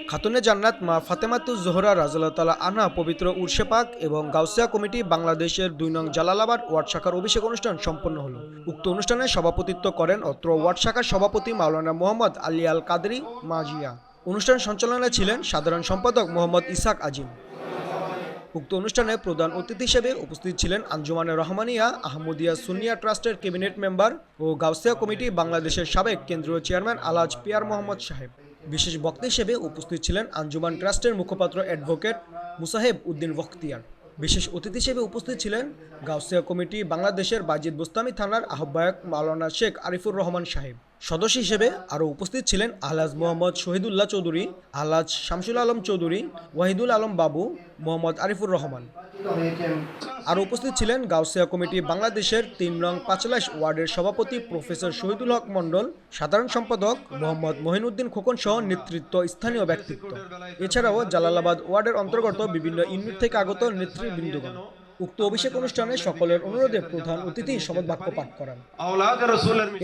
খাতুনে জান্নাত মা ফাতেমাতুজ জোহরা রাদিয়াল্লাহু তাআলা আনহা পবিত্র উরশে পাক এবং গাউসিয়া কমিটি বাংলাদেশের ২ নং জালালাবাদ ওয়ার্ড শাখার অভিষেক অনুষ্ঠান সম্পন্ন হলো। উক্ত অনুষ্ঠানে সভাপতিত্ব করেন অত্র ওয়ার্ড শাখার সভাপতি মাওলানা মোহাম্মদ আলী আল কাদরি মাজিয়া। অনুষ্ঠান সঞ্চালনায় ছিলেন সাধারণ সম্পাদক মোহাম্মদ ইসহাক আজিম। উক্ত অনুষ্ঠানে প্রধান অতিথি হিসেবে উপস্থিত ছিলেন আঞ্জুমানে রহমানিয়া আহমদিয়া সুন্নিয়া ট্রাস্টের ক্যাবিনেট মেম্বার ও গাউসিয়া কমিটি বাংলাদেশের সাবেক কেন্দ্রীয় চেয়ারম্যান আলহাজ পিয়ার মোহাম্মদ সাহেব। বিশেষ বক্তা হিসেবে উপস্থিত ছিলেন আঞ্জুমান ট্রাস্টের মুখপাত্র অ্যাডভোকেট মুসাহেব উদ্দিন বখতিয়ার। বিশেষ অতিথি হিসেবে উপস্থিত ছিলেন গাউসিয়া কমিটি বাংলাদেশের বাজিদ বোস্তামি থানার আহ্বায়ক মাওলানা শেখ আরিফুর রহমান সাহেব। সদস্য হিসেবে আরও উপস্থিত ছিলেন আলহাজ মোহাম্মদ শহীদুল্লাহ চৌধুরী, আলহাজ শামসুল আলম চৌধুরী, ওয়াহিদুল আলম বাবু, মোহাম্মদ আরিফুর রহমান। আরও উপস্থিত ছিলেন গাউসিয়া কমিটি বাংলাদেশের ৩ নং পাঁচলাইশ ওয়ার্ডের সভাপতি প্রফেসর শহীদুল হক মণ্ডল, সাধারণ সম্পাদক মোহাম্মদ মহিনুদ্দিন খোকন সহ নেতৃত্ব স্থানীয় ব্যক্তিত্ব। এছাড়াও জালালাবাদ ওয়ার্ডের অন্তর্গত বিভিন্ন ইউনিট থেকে আগত নেতৃবৃন্দগণ। উক্ত অভিষেক অনুষ্ঠানে সকলের অনুরোধে প্রধান অতিথি শপথ বাক্য পাঠ করান।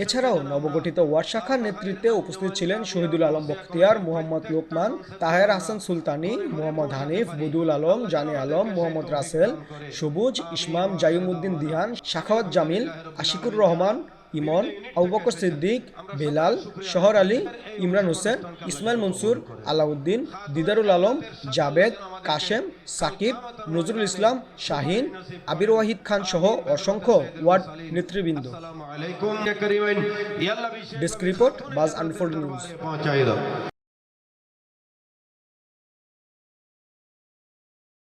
এছাড়াও নবগঠিত ওয়ার্ড শাখার নেতৃত্বে উপস্থিত ছিলেন শহীদুল আলম বখতিয়ার, মোহাম্মদ লোকমান, তাহের হাসান সুলতানি, মোহাম্মদ হানিফ, বদুল আলম, জানে আলম, মোহাম্মদ রাসেল, সবুজ, ইসমাম, জাইমুদ্দিন দিহান, শাখাওয়াত জামিল, আশিকুর রহমান, ইমন, আবু বকর সিদ্দিক, বেলাল, শহর আলী, ইমরান হোসেন, ইসমাইল মনসুর, আলাউদ্দিন, দিদারুল আলম, জাবেদ, কাশেম, সাকিব, নজরুল ইসলাম, শাহিন, আবির ওয়াহিদ খান সহ অসংখ্য ওয়ার্ড নেতৃবৃন্দ। ডেস্ক রিপোর্ট, বাজ আনফোল্ড নিউজ।